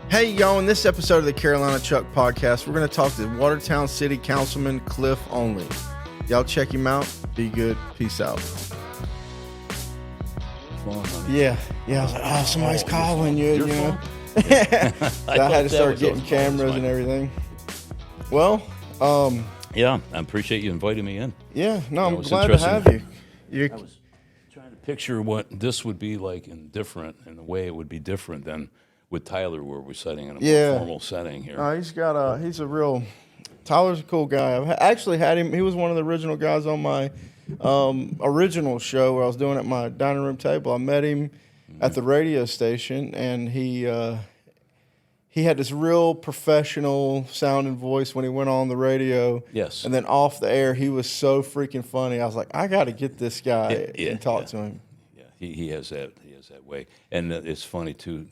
Hey, y'all, in this episode of the Carolina Chuck Podcast, we're going to talk to Watertown City Councilman Cliff Olney. Y'all check him out. Be good. Peace out. Yeah. I was like, somebody's calling you, you know. So I had to start getting cameras and everything. Well, yeah, I appreciate you inviting me in. Yeah, no, I'm glad to have you. I was trying to picture what this would be like in the way it would be different than with Tyler, where we're sitting in a more formal setting here. Tyler's a cool guy. I've actually had him. He was one of the original guys on my original show where I was doing it at my dining room table. I met him at the radio station, and he had this real professional sounding voice when he went on the radio. Yes. And then off the air, he was so freaking funny. I was like, I got to get this guy and talk to him. Yeah, he has that way, and it's funny to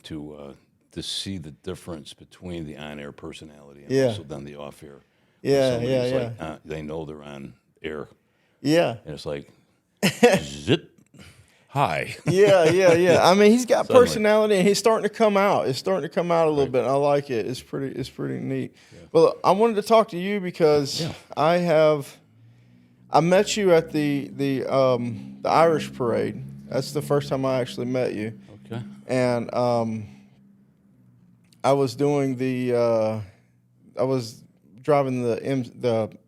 see the difference between the on-air personality and also then the off-air. Like, they know they're on air. Yeah. And it's like, zip. Hi. Yeah. I mean, he's got personality, and he's starting to come out. It's starting to come out a little bit. I like it. It's pretty neat. Yeah. Well, I wanted to talk to you because I met you at the Irish parade. That's the first time I actually met you. Okay. And I was doing I was driving the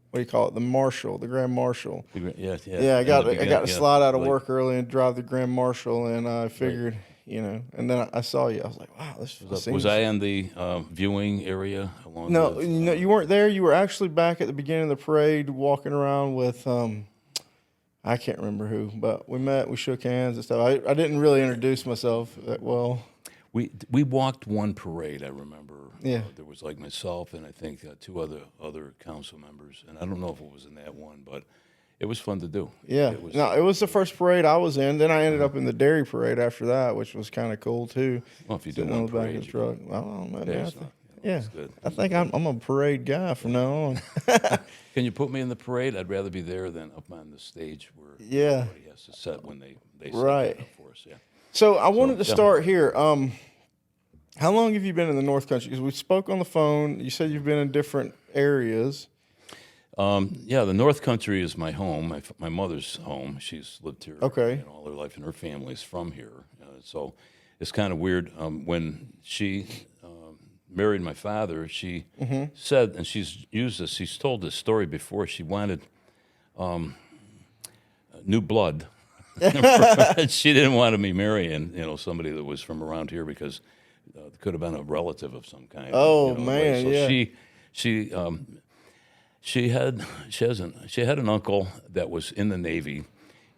what do you call it? The Marshal, the Grand Marshal. Yeah. I got to slide out of work early and drive the Grand Marshal, and I figured, and then I saw you. I was like, wow, this was I in the viewing area along? No, you weren't there. You were actually back at the beginning of the parade, walking around with I can't remember who, but we met, we shook hands and stuff. I didn't really introduce myself that well. We walked one parade, I remember. Yeah. There was like myself and I think two other council members, and I don't know if it was in that one, but it was fun to do. Yeah. It was the first parade I was in. Then I ended up in the dairy parade after that, which was kind of cool too. Well, if you do one parade, back of the truck. I don't know, maybe good. I think I'm a parade guy from now on. Can you put me in the parade? I'd rather be there than up on the stage where everybody has to set when they set that up for us. Yeah. So I wanted to start here. How long have you been in the North Country? Because we spoke on the phone. You said you've been in different areas. The North Country is my home, my mother's home. She's lived here all her life, and her family's from here. So it's kind of weird. When she married my father, she said, and she's told this story before, she wanted new blood. She didn't want to be marrying, somebody that was from around here because it could have been a relative of some kind. Oh man, so she had an uncle that was in the Navy,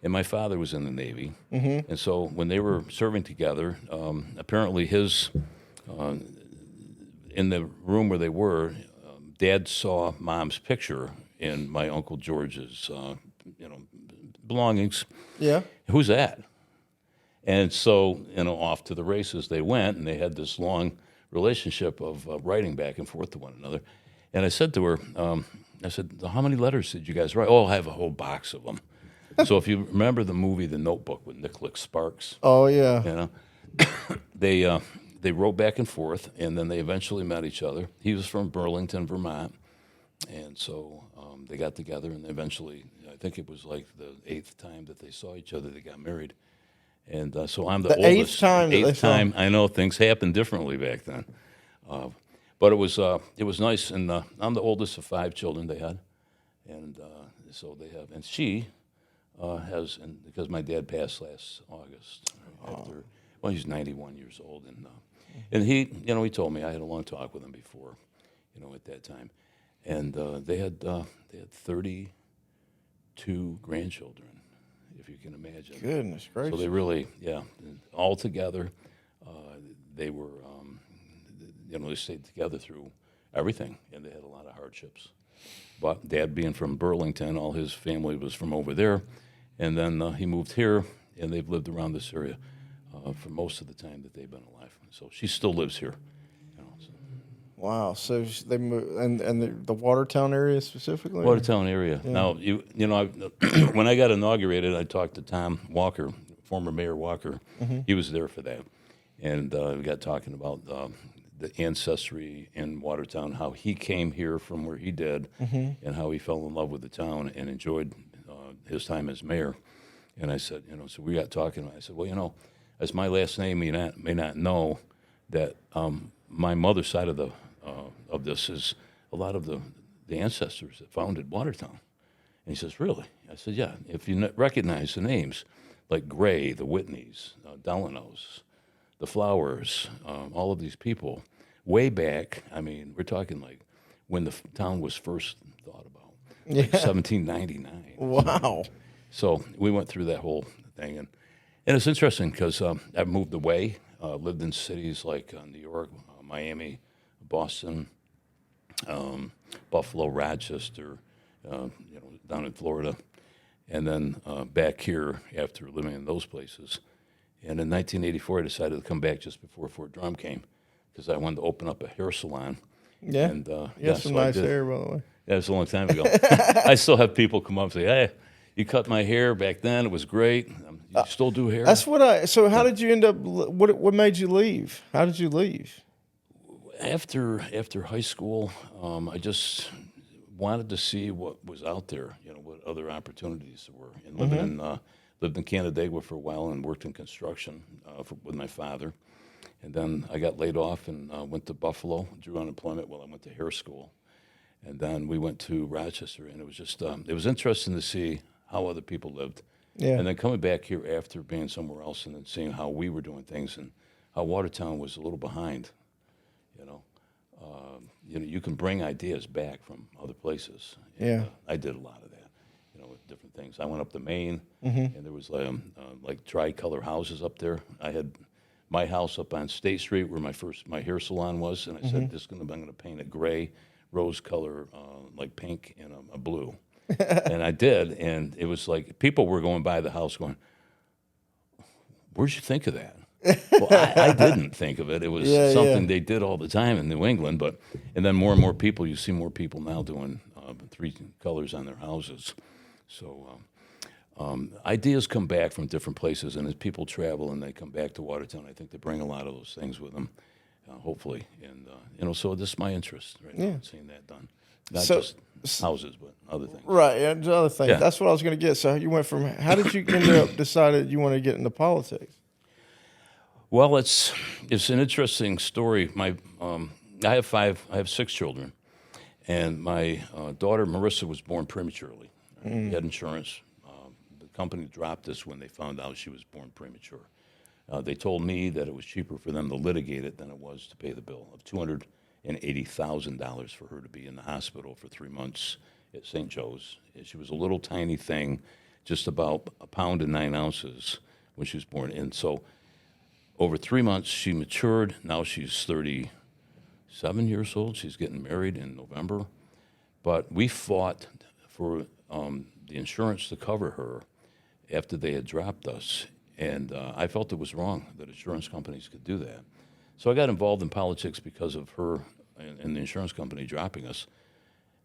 and my father was in the Navy, and so when they were serving together, apparently his in the room where they were, Dad saw Mom's picture in my Uncle George's belongings. Yeah. Who's that? And so, off to the races they went, and they had this long relationship of writing back and forth to one another. And I said to her, how many letters did you guys write? Oh, I have a whole box of them. So if you remember the movie The Notebook with Nicholas Sparks. Oh, yeah. They wrote back and forth, and then they eventually met each other. He was from Burlington, Vermont, and so they got together, and eventually, I think it was like the 8th time that they saw each other, they got married. And so I'm the oldest. 8th time. I know things happened differently back then, but it was nice. And I'm the oldest of 5 children they had, and so they have. And she has, and because my dad passed last August after. Well, he's 91 years old, and he, he told me, I had a long talk with him before, at that time, and they had 32 grandchildren, if you can imagine. Goodness gracious! So they really, all together, they were, they stayed together through everything, and they had a lot of hardships. But Dad being from Burlington, all his family was from over there, and then he moved here, and they've lived around this area for most of the time that they've been alive. So she still lives here. Wow. So they moved, and the Watertown area specifically? Watertown area. Yeah. Now, when I got inaugurated, I talked to Tom Walker, former Mayor Walker. Mm-hmm. He was there for that. And we got talking about the ancestry in Watertown, how he came here from where he did, and how he fell in love with the town and enjoyed his time as mayor. And I said, so we got talking. I said, well, as my last name may not know that my mother's side of this is a lot of the ancestors that founded Watertown. And he says, really? I said, yeah. If you recognize the names, like Gray, the Whitneys, Delanos, the Flowers, all of these people, way back, I mean, we're talking like when the town was first thought about, like 1799. Wow. So we went through that whole thing. And it's interesting because I've moved away, lived in cities like New York, Miami, Boston, Buffalo, Rochester, down in Florida, and then back here after living in those places. And in 1984, I decided to come back just before Fort Drum came because I wanted to open up a hair salon. Yeah. And, you have some nice hair, by the way. Yeah, it was a long time ago. I still have people come up and say, hey, you cut my hair back then. It was great. You still do hair? That's what so how did you end up, what made you leave? How did you leave? After high school, I just wanted to see what was out there, what other opportunities there were. And lived in Canandaigua for a while and worked in construction with my father. And then I got laid off and went to Buffalo, drew unemployment while I went to hair school. And then we went to Rochester, and it was just, it was interesting to see how other people lived. Yeah. And then coming back here after being somewhere else and then seeing how we were doing things and how Watertown was a little behind, you can bring ideas back from other places. And, Yeah. I did a lot of that, with different things. I went up to Maine, and there was like tricolor houses up there. I had my house up on State Street where my hair salon was, and I said, I'm going to paint a gray, rose color, like pink and a blue. And I did, and it was like people were going by the house going, where'd you think of that? Well, I didn't think of it. It was something they did all the time in New England, and then more and more people, you see more people now doing 3 colors on their houses. So ideas come back from different places, and as people travel and they come back to Watertown, I think they bring a lot of those things with them, hopefully. And, so this is my interest right now, seeing that done. Not just houses, but other things. Right, and other things. Yeah. That's what I was going to get. So you went from, how did you end up decided you want to get into politics? Well, it's an interesting story. I have 6 children, and my daughter Marissa was born prematurely. We had insurance. The company dropped us when they found out she was born premature. They told me that it was cheaper for them to litigate it than it was to pay the bill of $280,000 for her to be in the hospital for 3 months at St. Joe's. She was a little tiny thing, just about 1 pound and 9 ounces when she was born. And so over 3 months, she matured. Now she's 37 years old. She's getting married in November. But we fought for the insurance to cover her after they had dropped us. And I felt it was wrong that insurance companies could do that. So I got involved in politics because of her and the insurance company dropping us,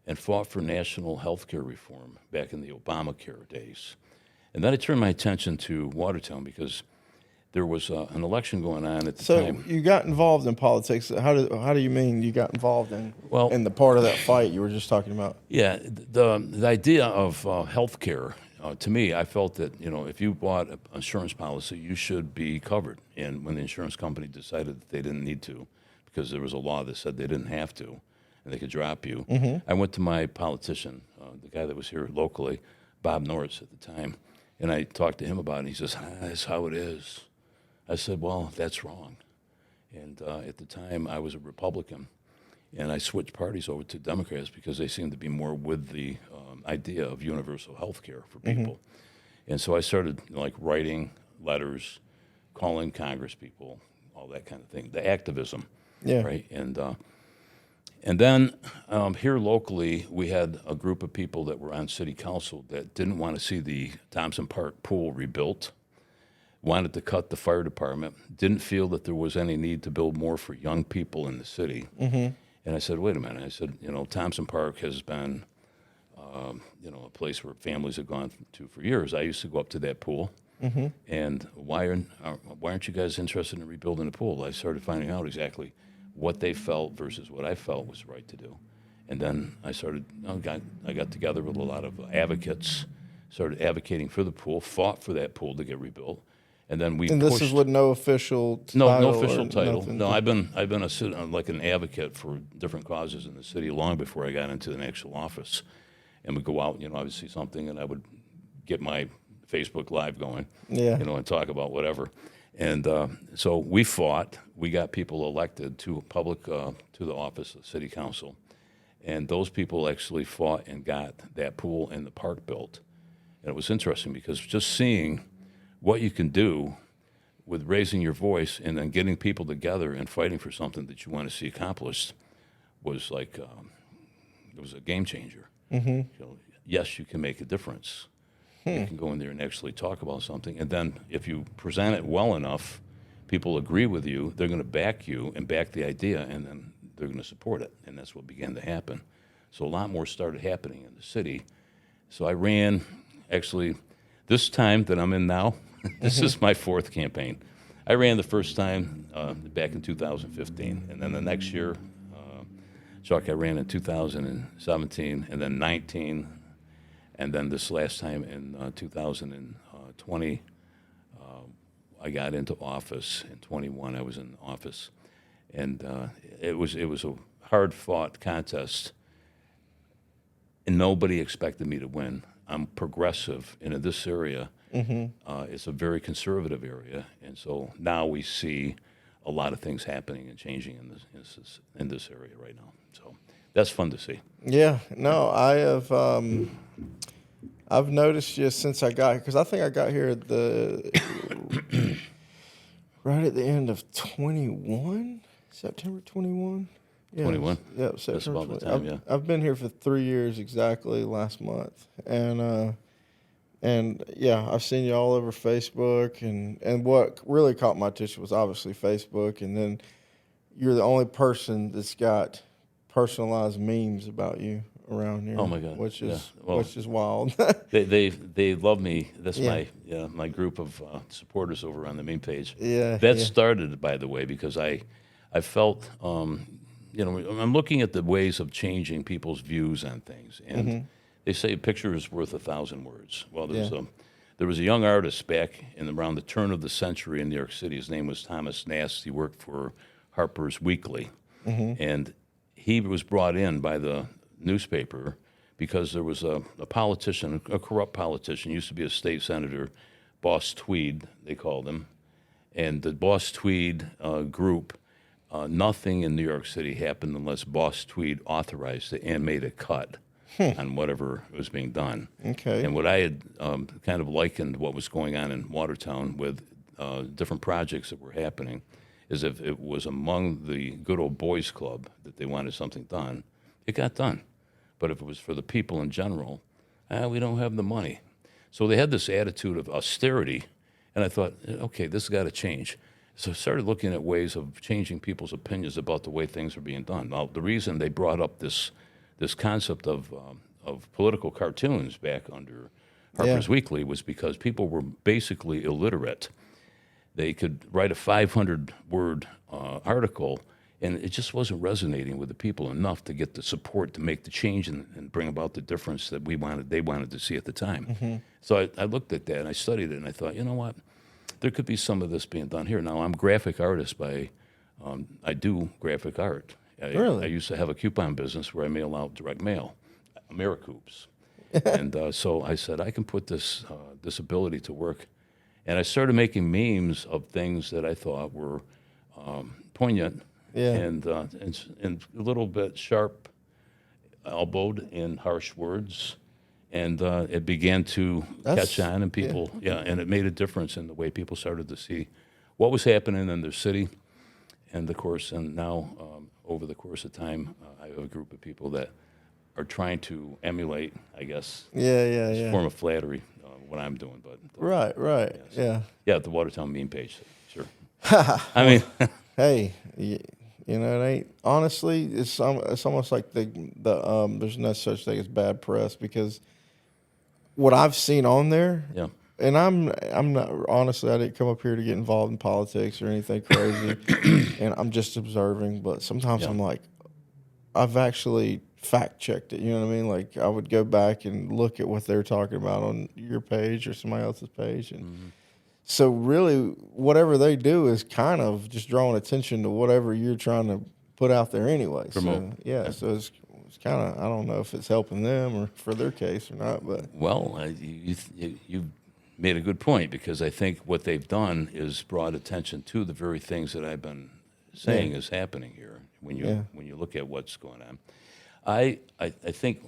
and fought for national health care reform back in the Obamacare days. And then I turned my attention to Watertown because there was an election going on at the time. So you got involved in politics. How do you mean you got involved in the part of that fight you were just talking about? Yeah, the idea of health care, to me, I felt that if you bought an insurance policy, you should be covered. And when the insurance company decided that they didn't need to, because there was a law that said they didn't have to, and they could drop you, I went to my politician, the guy that was here locally, Bob Norris at the time, and I talked to him about it. And he says, "That's how it is." I said, "Well, that's wrong." And at the time, I was a Republican, and I switched parties over to Democrats because they seemed to be more with the idea of universal health care for people. And so I started writing letters, calling Congress people, all that kind of thing, the activism, right? And then here locally, we had a group of people that were on city council that didn't want to see the Thompson Park pool rebuilt, wanted to cut the fire department, didn't feel that there was any need to build more for young people in the city. And I said, wait a minute. I said, Thompson Park has been, a place where families have gone to for years. I used to go up to that pool. And why aren't you guys interested in rebuilding the pool? I started finding out exactly what they felt versus what I felt was right to do. And then I got together with a lot of advocates, started advocating for the pool, fought for that pool to get rebuilt. And then we And pushed. this is with no official No title official or title. nothing? No, I've been like an advocate for different causes in the city long before I got into an actual office. And would go out, I would see something, and I would get my Facebook Live going, Yeah. and talk about whatever. And so we fought. We got people elected to the office of city council, and those people actually fought and got that pool in the park built. And it was interesting because just seeing what you can do with raising your voice and then getting people together and fighting for something that you want to see accomplished was like it was a game changer. Yes, you can make a difference. You can go in there and actually talk about something, and then if you present it well enough, people agree with you, they're going to back you and back the idea, and then they're going to support it, and that's what began to happen. So a lot more started happening in the city. So I ran, actually, this time that I'm in now, this is my fourth campaign. I ran the first time back in 2015, and then the next year, Chuck, I ran in 2017, and then 19, and then this last time in 2020, I got into office. In 21, I was in office, and it was a hard-fought contest, and nobody expected me to win. I'm progressive, and in this area, it's a very conservative area, and so now we see a lot of things happening and changing in this area right now. So that's fun to see. Yeah, no, I have. I've noticed just since I got here, because I think I got here right at the end of 21, September 21. Yeah, 21? Yep, September That's about 20. the time, yeah. I've been here for 3 years exactly last month, and yeah, I've seen you all over Facebook, and what really caught my attention was obviously Facebook, and then you're the only person that's got personalized memes about you around here. Oh my God! Which is Yeah. Well, which is wild. they love me. That's Yeah. my group of supporters over on the main page. Yeah, That yeah. started, by the way, because I felt I'm looking at the ways of changing people's views on things, and they say a picture is worth 1,000 words. Well, there was a young artist back in around the turn of the century in New York City. His name was Thomas Nast. He worked for Harper's Weekly, and he was brought in by the newspaper because there was a politician, a corrupt politician, used to be a state senator, Boss Tweed, they called him. And the Boss Tweed group, nothing in New York City happened unless Boss Tweed authorized it and made a cut on whatever was being done. Okay. And what I had kind of likened what was going on in Watertown with different projects that were happening is if it was among the good old boys club that they wanted something done, it got done. But if it was for the people in general, we don't have the money. So they had this attitude of austerity, and I thought, okay, this has got to change. So I started looking at ways of changing people's opinions about the way things are being done. Now, the reason they brought up this concept of political cartoons back under Harper's Weekly was because people were basically illiterate. They could write a 500-word article, and it just wasn't resonating with the people enough to get the support to make the change and bring about the difference that they wanted to see at the time. So I looked at that, and I studied it, and I thought, you know what? There could be some of this being done here. Now, I'm a graphic artist I do graphic art. Really? I used to have a coupon business where I mail out direct mail, Americoops. And so I said, I can put this ability to work. And I started making memes of things that I thought were poignant and a little bit sharp elbowed in harsh words. And it began to catch on, and people, and it made a difference in the way people started to see what was happening in their city. And of course, now over the course of time, I have a group of people that are trying to emulate, I guess, this form of flattery, what I'm doing. But Right. Yeah. Yeah, the Watertown meme page, sure. I mean, Hey, it ain't honestly. It's almost like there's no such thing as bad press, because what I've seen on there, and I'm not, honestly, I didn't come up here to get involved in politics or anything crazy, and I'm just observing. But sometimes Yeah. I'm like, I've actually fact checked it. You know what I mean? Like I would go back and look at what they're talking about on your page or somebody else's page, and so really, whatever they do is kind of just drawing attention to whatever you're trying to put out there anyway. Promote. So yeah, so it's kind of, I don't know if it's helping them or for their case or not, but Well, you made a good point, because I think what they've done is brought attention to the very things that I've been saying is happening here when you look at what's going on. I think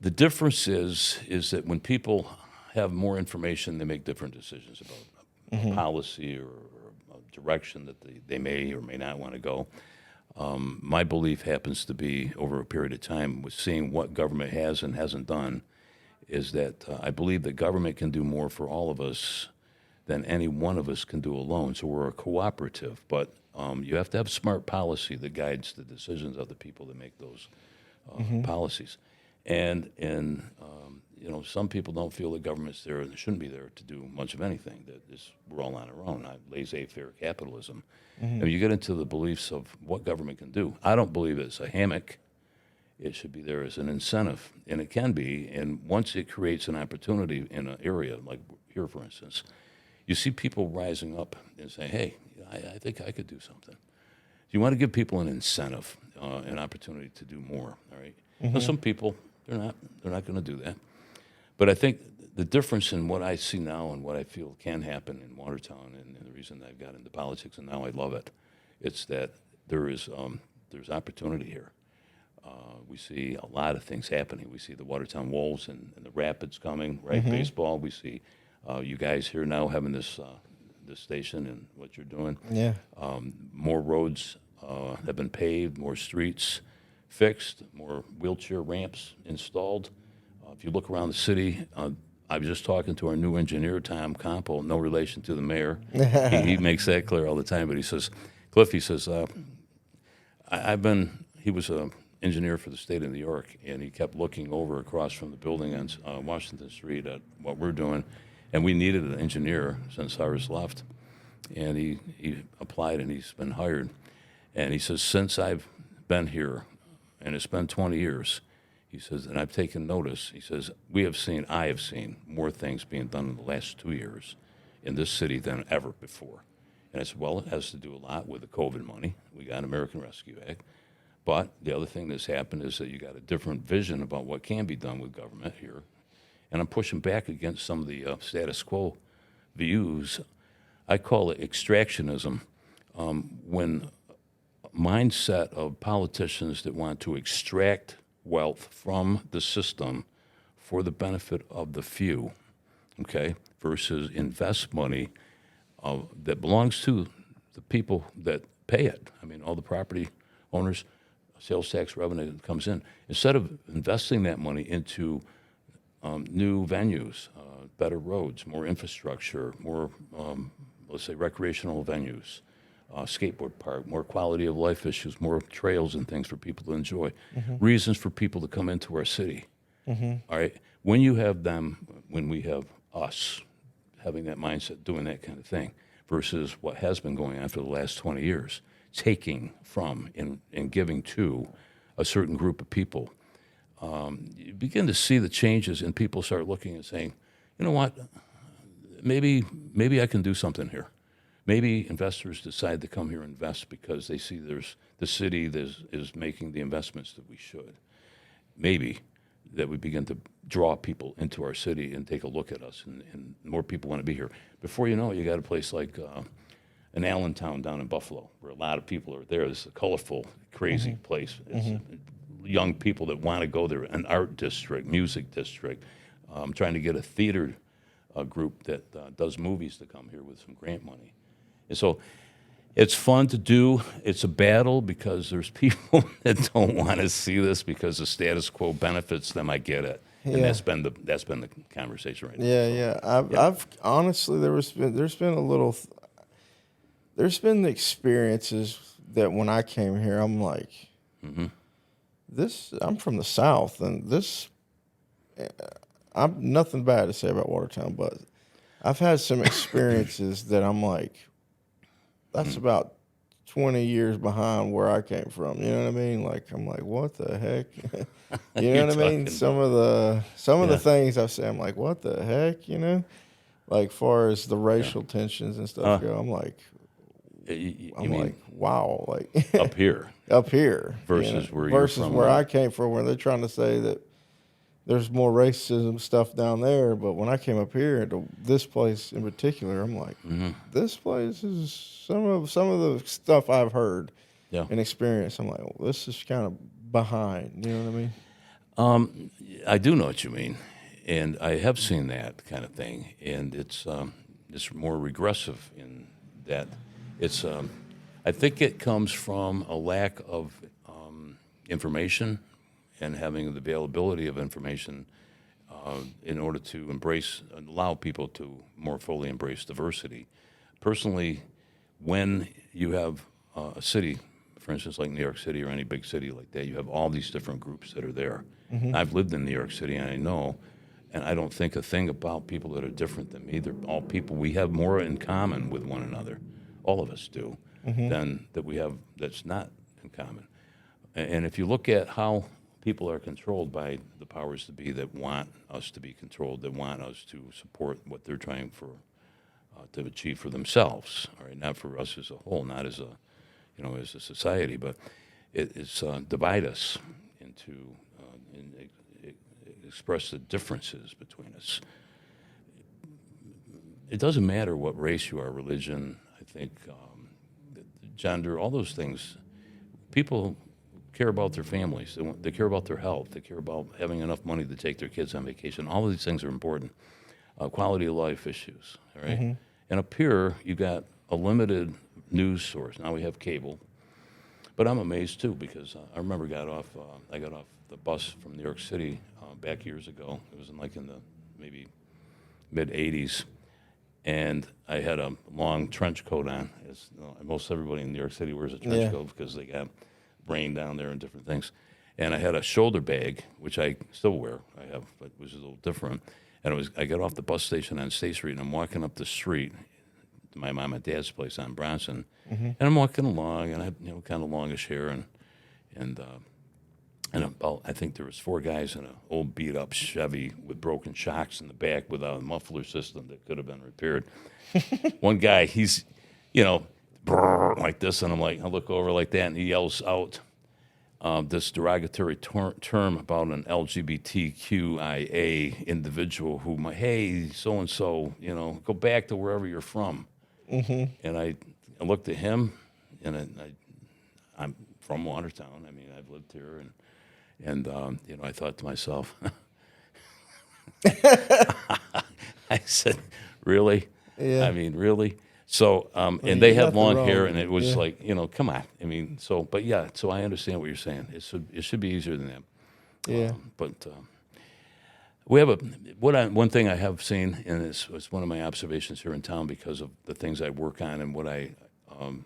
the difference is that when people have more information, they make different decisions about policy or a direction that they may or may not want to go. My belief happens to be, over a period of time, with seeing what government has and hasn't done, is that I believe that government can do more for all of us than any one of us can do alone. So we're a cooperative, but you have to have smart policy that guides the decisions of the people that make those policies. And some people don't feel that government's there and shouldn't be there to do much of anything. That we're all on our own. Laissez-faire capitalism. And you get into the beliefs of what government can do. I don't believe it's a hammock. It should be there as an incentive, and it can be. And once it creates an opportunity in an area, like here, for instance, you see people rising up and saying, hey, I think I could do something. You want to give people an incentive, an opportunity to do more, all right? Now, some people, they're not going to do that. But I think the difference in what I see now and what I feel can happen in Watertown, and the reason I've got into politics and now I love it, it's that there's opportunity here. We see a lot of things happening. We see the Watertown Wolves and the Rapids coming, right? Baseball. We see you guys here now having this station and what you're doing. yeah, More roads have been paved, more streets fixed, more wheelchair ramps installed. If you look around the city, I was just talking to our new engineer, Tom Campo, no relation to the mayor. He makes that clear all the time, but he says, Cliff, he says, he was an engineer for the state of New York, and he kept looking over across from the building on Washington Street at what we're doing, and we needed an engineer since ours left. And he applied, and he's been hired. And he says, since I've been here, and it's been 20 years, he says, and I've taken notice, he says, I have seen more things being done in the last 2 years in this city than ever before. And I said, well, it has to do a lot with the COVID money. We got American Rescue Act. But the other thing that's happened is that you got a different vision about what can be done with government here. And I'm pushing back against some of the status quo views. I call it extractionism. When mindset of politicians that want to extract wealth from the system for the benefit of the few, okay, versus invest money that belongs to the people that pay it. I mean, all the property owners, sales tax revenue that comes in. Instead of investing that money into new venues, better roads, more infrastructure, more, let's say, recreational venues, skateboard park, more quality of life issues, more trails and things for people to enjoy, reasons for people to come into our city. All right, when you have them, when we have us having that mindset, doing that kind of thing, versus what has been going on for the last 20 years, taking from and giving to a certain group of people, you begin to see the changes, and people start looking and saying, you know what, maybe I can do something here. Maybe investors decide to come here and invest because they see the city is making the investments that we should. Maybe that we begin to draw people into our city and take a look at us, and more people want to be here. Before you know it, you got a place like an Allentown down in Buffalo, where a lot of people are there. It's a colorful, crazy place. It's young people that want to go there, an art district, music district. I'm trying to get a theater group that does movies to come here with some grant money. And so it's fun to do. It's a battle because there's people that don't want to see this because the status quo benefits them. I get it. And that's been the conversation right now. Yeah. I've honestly, there's been the experiences that when I came here, I'm like, I'm from the South, and this, I'm nothing bad to say about Watertown, but I've had some experiences that I'm like, that's about 20 years behind where I came from. You know what I mean? Like, I'm like, what the heck? You know what I mean? Some of the things I've said, I'm like, what the heck? You know, like far as the racial tensions and stuff go, I'm like, wow, like up here versus where you're from, where I came from, where they're trying to say that there's more racism stuff down there, but when I came up here to this place in particular, I'm like, this place is some of the stuff I've heard and experienced. I'm like, well, this is kind of behind. You know what I mean? I do know what you mean, and I have seen that kind of thing, and it's more regressive in that it's. I think it comes from a lack of information and having the availability of information in order to allow people to more fully embrace diversity. Personally, when you have a city, for instance, like New York City or any big city like that, you have all these different groups that are there. I've lived in New York City, and I know, and I don't think a thing about people that are different than me. They're all people. We have more in common with one another. All of us do, than that we have that's not in common. And if you look at how people are controlled by the powers that be that want us to be controlled, that want us to support what they're trying to achieve for themselves, all right, not for us as a whole, not as a society, but it's divide us into and express the differences between us. It doesn't matter what race you are, religion, I think, gender, all those things. People care about their families. They care about their health. They care about having enough money to take their kids on vacation. All of these things are important. Quality of life issues, all right? And up here, you got a limited news source. Now we have cable. But I'm amazed, too, because I remember I got off the bus from New York City back years ago. It was in the maybe mid-'80s. And I had a long trench coat on. As most everybody in New York City wears a trench coat because they got rain down there and different things. And I had a shoulder bag, which I still wear. I have, but it was a little different. And I got off the bus station on State Street, and I'm walking up the street to my mom and dad's place on Bronson. And I'm walking along, and I have kind of longish hair, and about, I think there was 4 guys in an old beat-up Chevy with broken shocks in the back without a muffler system that could have been repaired. One guy, he's, brrr, like this, and I look over like that, and he yells out this derogatory term about an LGBTQIA individual who, hey, so-and-so, go back to wherever you're from. And I looked at him, and I'm from Watertown. I mean, I've lived here, and I thought to myself, I said, really? Yeah. I mean, really? So, and they have long hair, and it was like, come on. I mean, so I understand what you're saying. It should be easier than that. Yeah. But we have one thing I have seen, and it's one of my observations here in town because of the things I work on and what I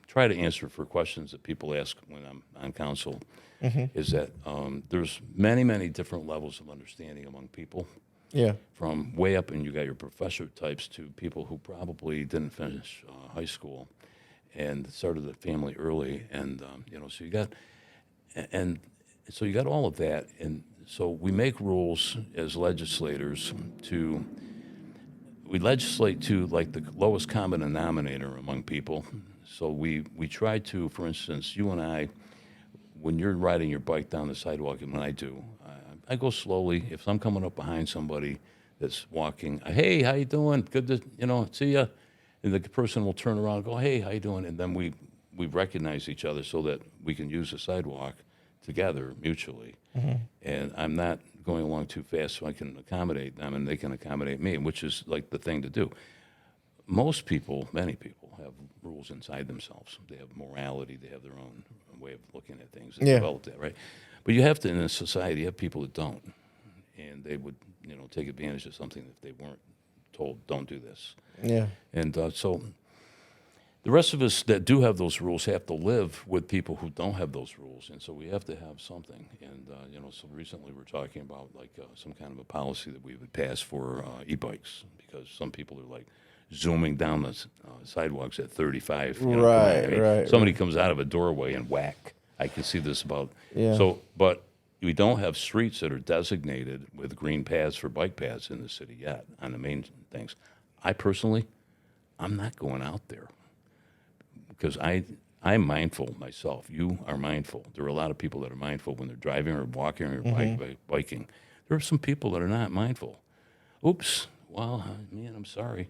try to answer for questions that people ask when I'm on council, is that there's many, many different levels of understanding among people. Yeah. From way up, and you got your professor types to people who probably didn't finish high school and started the family early, and so you got all of that, and so we make rules as legislators we legislate to like the lowest common denominator among people. So we try to, for instance, you and I, when you're riding your bike down the sidewalk, and when I do, I go slowly. If I'm coming up behind somebody that's walking, hey, how you doing? Good to see you. And the person will turn around and go, hey, how you doing? And then we recognize each other so that we can use the sidewalk together mutually. And I'm not going along too fast so I can accommodate them and they can accommodate me, which is like the thing to do. Many people have rules inside themselves. They have morality. They have their own way of looking at things and develop that, right? But you have to, in a society, have people that don't, and they would, take advantage of something if they weren't told, don't do this. Yeah. And so the rest of us that do have those rules have to live with people who don't have those rules, and so we have to have something. And so recently we're talking about like some kind of a policy that we would pass for e-bikes, because some people are like zooming down the sidewalks at 35. Right. Somebody comes out of a doorway and whack. I can see this about. Yeah. So, but we don't have streets that are designated with green paths for bike paths in the city yet on the main things. I personally, I'm not going out there because I'm mindful myself. You are mindful. There are a lot of people that are mindful when they're driving or walking or biking. There are some people that are not mindful. Oops. Well, man, I'm sorry.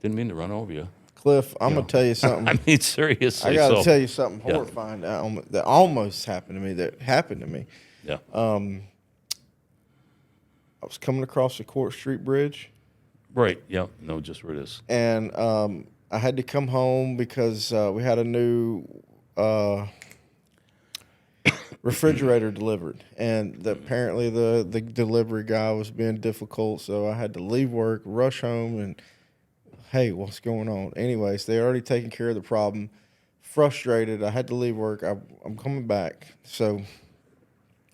Didn't mean to run over you. Cliff, I'm going to tell you something. I mean, seriously. I got to tell you something horrifying that almost happened to me. Yeah. I was coming across the Court Street Bridge. Right. Yeah. No, just where it is. And I had to come home because we had a new refrigerator delivered, and apparently the delivery guy was being difficult, so I had to leave work, rush home, and hey, what's going on? Anyways, they already taken care of the problem. Frustrated, I had to leave work. I'm coming back, so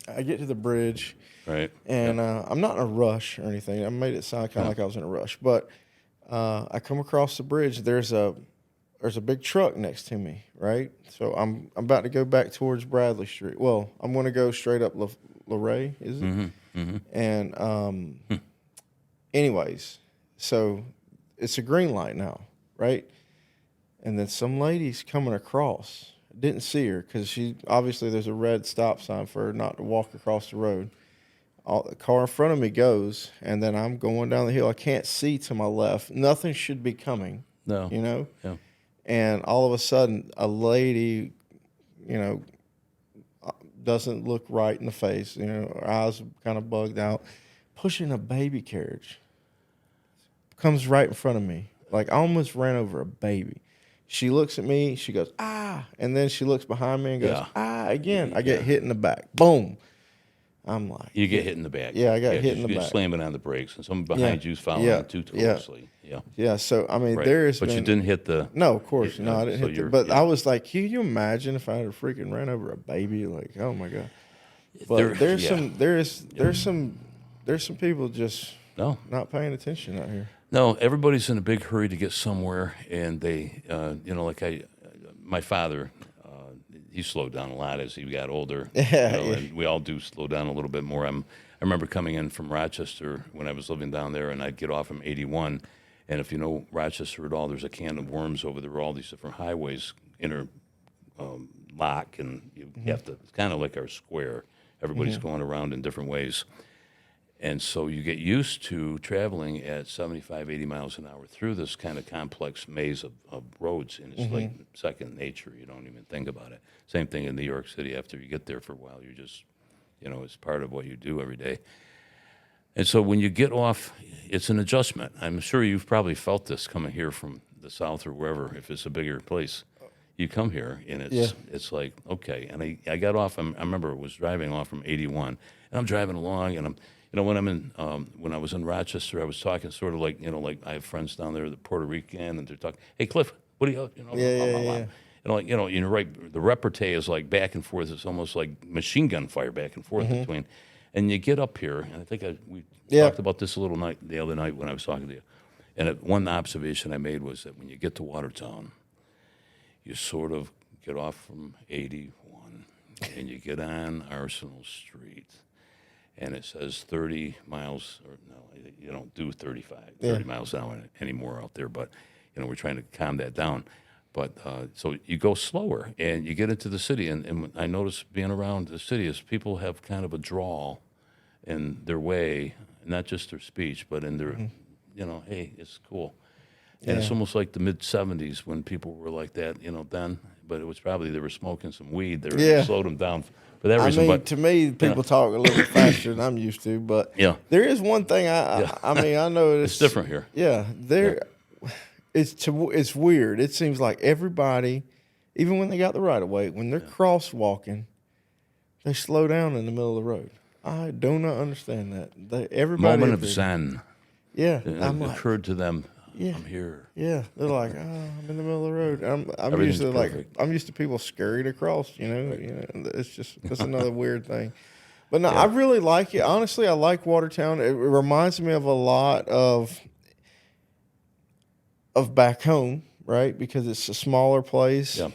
I get to the bridge, right? And I'm not in a rush or anything. I made it sound kind of like I was in a rush, but I come across the bridge. There's a big truck next to me, right? So I'm about to go back towards Bradley Street. Well, I'm going to go straight up Luray, is it? Mm-hmm. Mm-hmm. And anyways, so it's a green light now, right? And then some lady's coming across. I didn't see her because obviously there's a red stop sign for her not to walk across the road. The car in front of me goes, and then I'm going down the hill. I can't see to my left. Nothing should be coming. No. Yeah. And all of a sudden, a lady, doesn't look right in the face. Her eyes kind of bugged out, pushing a baby carriage. Comes right in front of me. Like, I almost ran over a baby. She looks at me. She goes, ah. And then she looks behind me and goes, ah, again. I get hit in the back. Boom. I'm like. You get hit in the back. Yeah, I got hit in the back. You're slamming on the brakes, and someone behind you's following too closely. Yeah, so, I mean, right. But you didn't hit the. No, of course. I didn't hit But I was like, can you imagine if I had freaking ran over a baby? Like, oh, my God. But there's some people just not paying attention out here. No, everybody's in a big hurry to get somewhere, and they, my father, he slowed down a lot as he got older. And we all do slow down a little bit more. I remember coming in from Rochester when I was living down there, and I'd get off from 81, and if you know Rochester at all, there's a can of worms over there, all these different highways interlock, and you have to, it's kind of like our square. Everybody's going around in different ways. And so you get used to traveling at 75, 80 miles an hour through this kind of complex maze of roads, and it's like second nature. You don't even think about it. Same thing in New York City. After you get there for a while, you just, it's part of what you do every day. And so when you get off, it's an adjustment. I'm sure you've probably felt this coming here from the South or wherever, if it's a bigger place. You come here, and it's like, okay. And I got off, I remember I was driving off from 81, and I'm driving along, and when I was in Rochester, I was talking sort of like, like I have friends down there, the Puerto Rican, and they're talking, hey, Cliff, what do you, Yeah. You're right, the repartee is like back and forth. It's almost like machine gun fire back and forth between. And you get up here, and I think we talked about this a little the other night when I was talking to you. And one observation I made was that when you get to Watertown, you sort of get off from 81, and you get on Arsenal Street. And it says 30 miles, or no, you don't do 30 miles an hour anymore out there, but, we're trying to calm that down. But so you go slower, and you get into the city, and I notice being around the city is people have kind of a drawl in their way, not just their speech, but in their, hey, it's cool. And it's almost like the mid-'70s when people were like that, then, but it was probably they were smoking some weed. They slowed them down for that reason. But to me, people talk a little bit faster than I'm used to. But there is one thing I know it's different here. Yeah, it's weird. It seems like everybody, even when they got the right of way, when they're crosswalking, they slow down in the middle of the road. I do not understand that. Everybody Moment of zen. Yeah, it occurred to them. Yeah. I'm here. Yeah, they're like, oh, I'm in the middle of the road. I'm Everything's usually like, perfect. I'm used to people scurried across. And that's another weird thing. But no, Yeah. I really like it. Honestly, I like Watertown. It reminds me of a lot of back home, right? Because it's a smaller place. Yeah.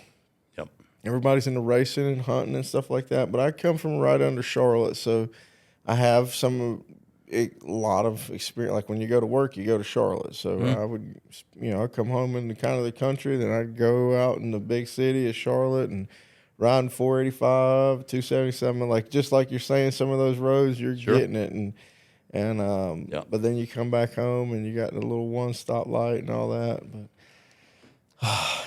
Yep. Everybody's into racing and hunting and stuff like that. But I come from right under Charlotte, so I have a lot of experience. Like when you go to work, you go to Charlotte. So Mm-hmm. I would, I'd come home in the kind of the country, then I'd go out in the big city of Charlotte and riding 485, 277. Like just like you're saying, some of those roads, you're Sure. getting it, Yeah. but then you come back home and you got the little one stop light and all that. But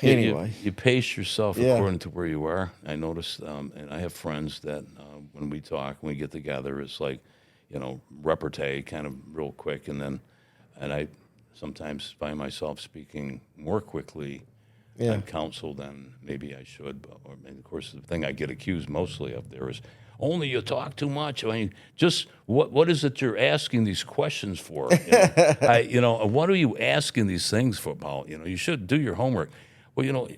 anyway, You pace yourself Yeah. according to where you are. I noticed, and I have friends that when we talk, when we get together, it's like, repartee kind of real quick, and I sometimes find myself speaking more quickly Yeah. on council than maybe I should. And of course, the thing I get accused mostly of there is, only you talk too much. I mean, just what is it you're asking these questions for? What are you asking these things for about? You should do your homework. Well,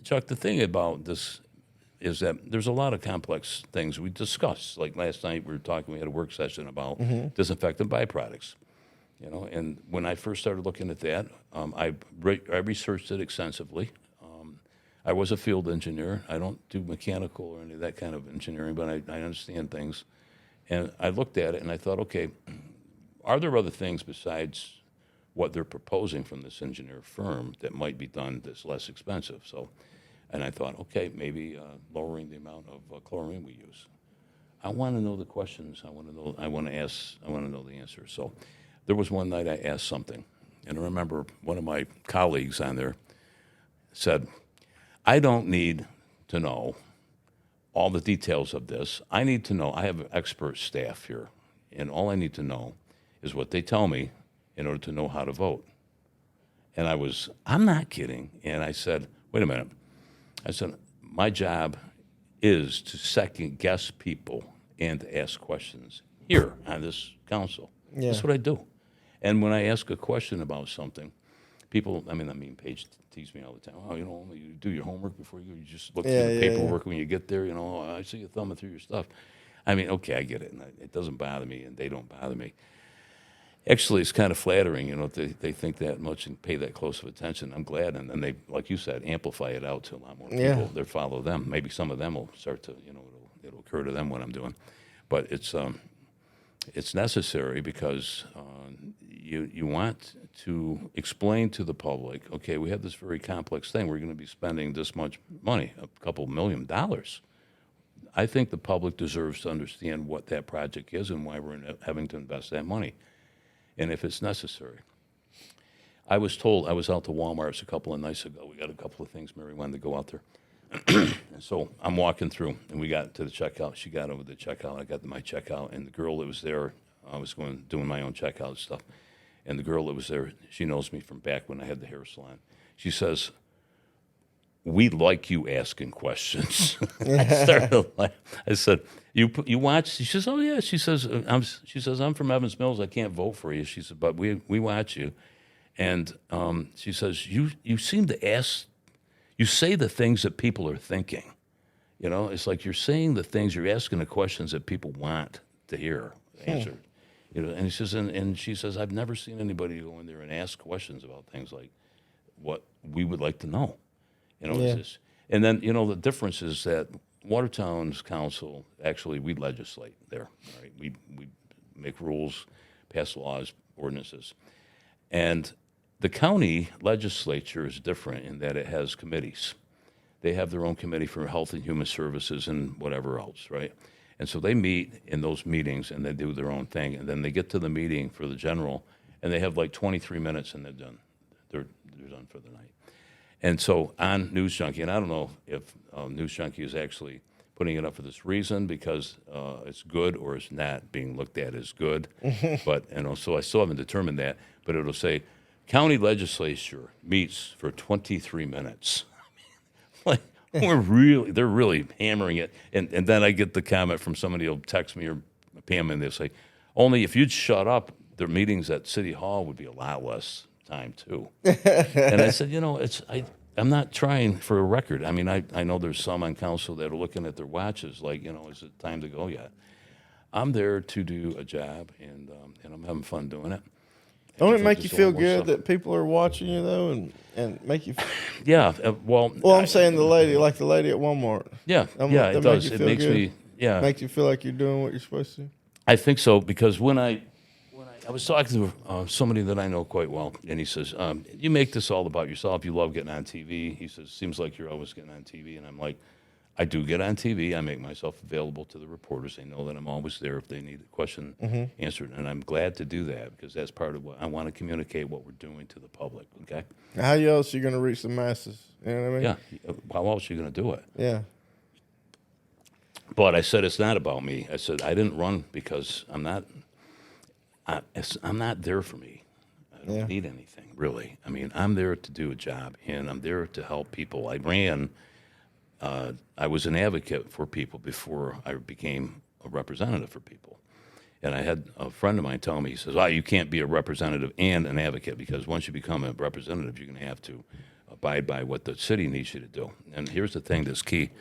Chuck, the thing about this is that there's a lot of complex things we discuss. Like last night, we were talking. We had a work session about disinfectant byproducts. And when I first started looking at that, I researched it extensively. I was a field engineer. I don't do mechanical or any of that kind of engineering, but I understand things. And I looked at it and I thought, okay, are there other things besides what they're proposing from this engineer firm that might be done that's less expensive? And I thought, okay, maybe lowering the amount of chlorine we use. I want to know the questions. I want to know the answers. So there was one night I asked something, and I remember one of my colleagues on there said, I don't need to know all the details of this. I need to know, I have an expert staff here, and all I need to know is what they tell me in order to know how to vote. And I'm not kidding. And I said, wait a minute. I said, my job is to second guess people and to ask questions here on this council. Yeah. That's what I do. And when I ask a question about something, people, Paige teases me all the time. Oh, you do your homework before you just look through the paperwork when you get there. I see you thumbing through your stuff. Okay, I get it. And it doesn't bother me, and they don't bother me. Actually, it's kind of flattering, they think that much and pay that close of attention. I'm glad. And then they, like you said, amplify it out to a lot more people. Yeah. They follow them. Maybe some of them will start to, it'll occur to them what I'm doing. But it's necessary because you want to explain to the public, okay, we have this very complex thing. We're going to be spending this much money, a couple $1 million. I think the public deserves to understand what that project is and why we're having to invest that money, and if it's necessary. I was told, I was out to Walmart's a couple of nights ago. We got a couple of things Mary wanted to go out there. And so I'm walking through, and we got to the checkout. She got over the checkout. I got to my checkout, and the girl that was there, I was doing my own checkout stuff. And the girl that was there, she knows me from back when I had the hair salon. She says, we like you asking questions. I started to laugh. I said, you watch? She says, oh, yeah. She says, I'm from Evans Mills. I can't vote for you. She said, but we watch you. And she says, you seem to ask, you say the things that people are thinking. It's like you're saying the things, you're asking the questions that people want to hear answered. And he says, and she says, I've never seen anybody go in there and ask questions about things like what we would like to know. It's just, and then, the difference is that Watertown's council, actually, we legislate there. Right? We make rules, pass laws, ordinances. And the county legislature is different in that it has committees. They have their own committee for health and human services and whatever else, right? And so they meet in those meetings and they do their own thing. And then they get to the meeting for the general, and they have like 23 minutes and they're done. They're done for the night. And so on News Junkie, and I don't know if News Junkie is actually putting it up for this reason because it's good or it's not being looked at as good. But so I still haven't determined that. But it'll say, county legislature meets for 23 minutes. Like, they're really hammering it. And then I get the comment from somebody who'll text me or Pam and they'll say, only if you'd shut up, their meetings at City Hall would be a lot less time too. And I said, I'm not trying for a record. I mean, I know there's some on council that are looking at their watches like, is it time to go yet? I'm there to do a job, and I'm having fun doing it. Don't it make you feel good that people are watching you though, and make you? Yeah. Well, I'm saying the lady at Walmart. Yeah. It does. It makes me. Yeah. Makes you feel like you're doing what you're supposed to. I think so, because when I was talking to somebody that I know quite well, and he says, "You make this all about yourself. You love getting on TV." He says, "Seems like you're always getting on TV," and I'm like, I do get on TV. I make myself available to the reporters. They know that I'm always there if they need a question answered, and I'm glad to do that because that's part of what I want to communicate what we're doing to the public. Okay. How else are you going to reach the masses? You know what I mean? Yeah. How else are you going to do it? Yeah. But I said it's not about me. I said I didn't run because I'm not there for me. I don't need anything really. I mean, I'm there to do a job, and I'm there to help people. I ran. I was an advocate for people before I became a representative for people. And I had a friend of mine tell me, he says, you can't be a representative and an advocate, because once you become a representative, you're going to have to abide by what the city needs you to do. And here's the thing that's key.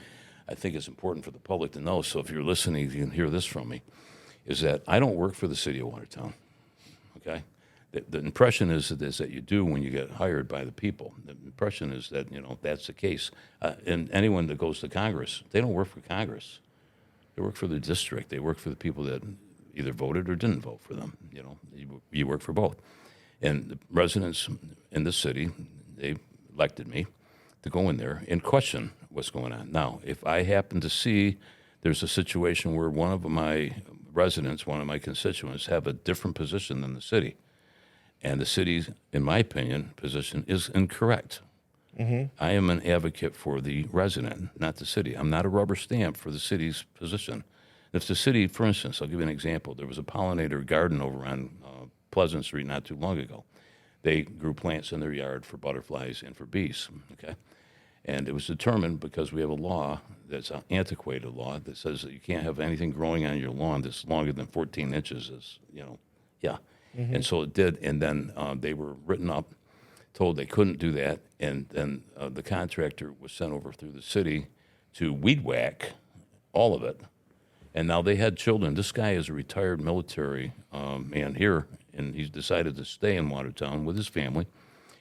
I think it's important for the public to know, so if you're listening, you can hear this from me, is that I don't work for the city of Watertown, okay? The impression is that you do when you get hired by the people. The impression is that, that's the case. And anyone that goes to Congress, they don't work for Congress. They work for the district. They work for the people that either voted or didn't vote for them. You work for both. And the residents in the city, they elected me to go in there and question what's going on. Now, if I happen to see there's a situation where one of my residents, one of my constituents, have a different position than the city, and the city's, in my opinion, position is incorrect. I am an advocate for the resident, not the city. I'm not a rubber stamp for the city's position. If the city, for instance, I'll give you an example. There was a pollinator garden over on Pleasant Street not too long ago. They grew plants in their yard for butterflies and for bees, okay? And it was determined because we have a law that's an antiquated law that says that you can't have anything growing on your lawn that's longer than 14 inches, And so it did, and then they were written up, told they couldn't do that, and then the contractor was sent over through the city to weed whack all of it. And now they had children. This guy is a retired military man here, and he's decided to stay in Watertown with his family.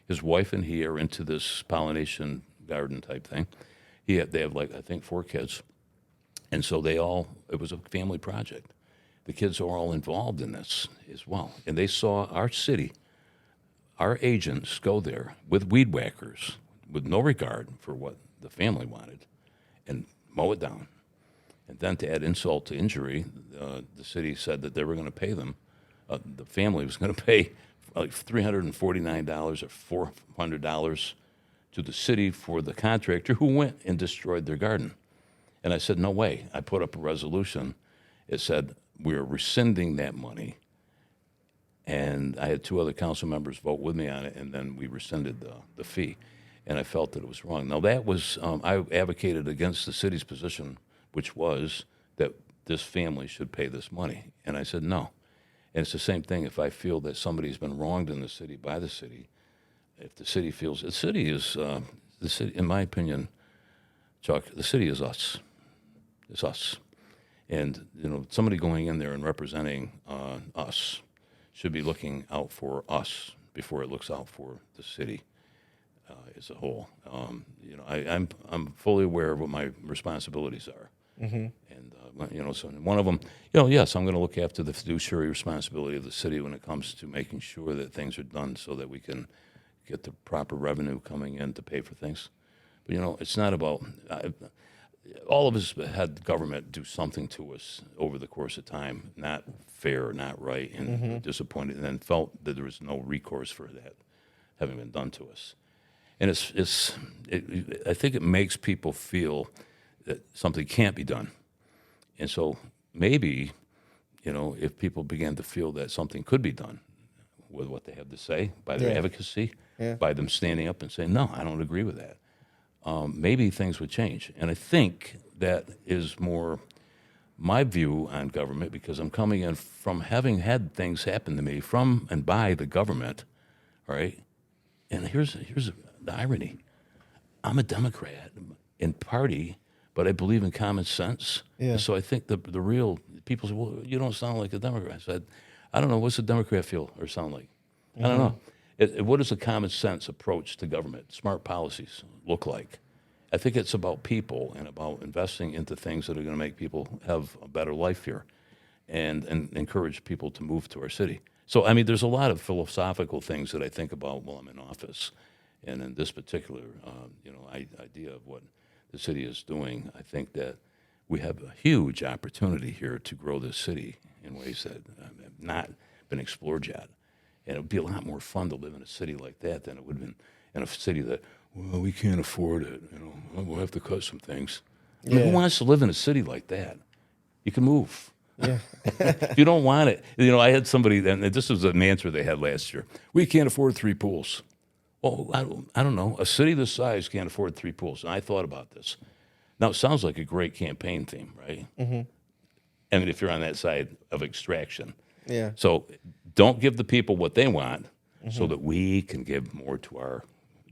His wife and he are into this pollination garden type thing. They have, I think, 4 kids. And so it was a family project. The kids are all involved in this as well. And they saw our city, our agents go there with weed whackers with no regard for what the family wanted and mow it down. And then to add insult to injury, the city said that they were going to pay them. The family was going to pay like $349 or $400 to the city for the contractor who went and destroyed their garden. And I said, no way. I put up a resolution. It said, we're rescinding that money. And I had 2 other council members vote with me on it, and then we rescinded the fee. And I felt that it was wrong. Now, that was, I advocated against the city's position, which was that this family should pay this money. And I said, no. And it's the same thing if I feel that somebody's been wronged in the city by the city. If the city feels, the city is, in my opinion, Chuck, the city is us. It's us. And, somebody going in there and representing us should be looking out for us before it looks out for the city as a whole. I'm fully aware of what my responsibilities are. And, so one of them, yes, I'm going to look after the fiduciary responsibility of the city when it comes to making sure that things are done so that we can get the proper revenue coming in to pay for things. But, it's not about... all of us had government do something to us over the course of time, not fair, not right, and disappointed, and then felt that there was no recourse for that having been done to us. And I think it makes people feel that something can't be done. And so maybe, if people began to feel that something could be done with what they have to say, by their advocacy, by them standing up and saying, no, I don't agree with that. Maybe things would change. And I think that is more my view on government, because I'm coming in from having had things happen to me from and by the government, all right? And here's the irony. I'm a Democrat in party, but I believe in common sense. Yeah. So I think the real people say, well, you don't sound like a Democrat. I said, I don't know. What's a Democrat feel or sound like? I don't know. What does a common sense approach to government, smart policies look like? I think it's about people and about investing into things that are going to make people have a better life here and encourage people to move to our city. So, I mean, there's a lot of philosophical things that I think about while I'm in office. And in this particular, idea of what the city is doing, I think that we have a huge opportunity here to grow this city in ways that have not been explored yet. And it would be a lot more fun to live in a city like that than it would have been in a city that, well, we can't afford it. We'll have to cut some things. I mean, who wants to live in a city like that? You can move. Yeah. If you don't want it, I had somebody, and this was an answer they had last year. We can't afford 3 pools. Well, I don't know. A city this size can't afford 3 pools. And I thought about this. Now, it sounds like a great campaign theme, right? Mm-hmm. I mean, if you're on that side of extraction. Yeah. So don't give the people what they want so that we can give more to our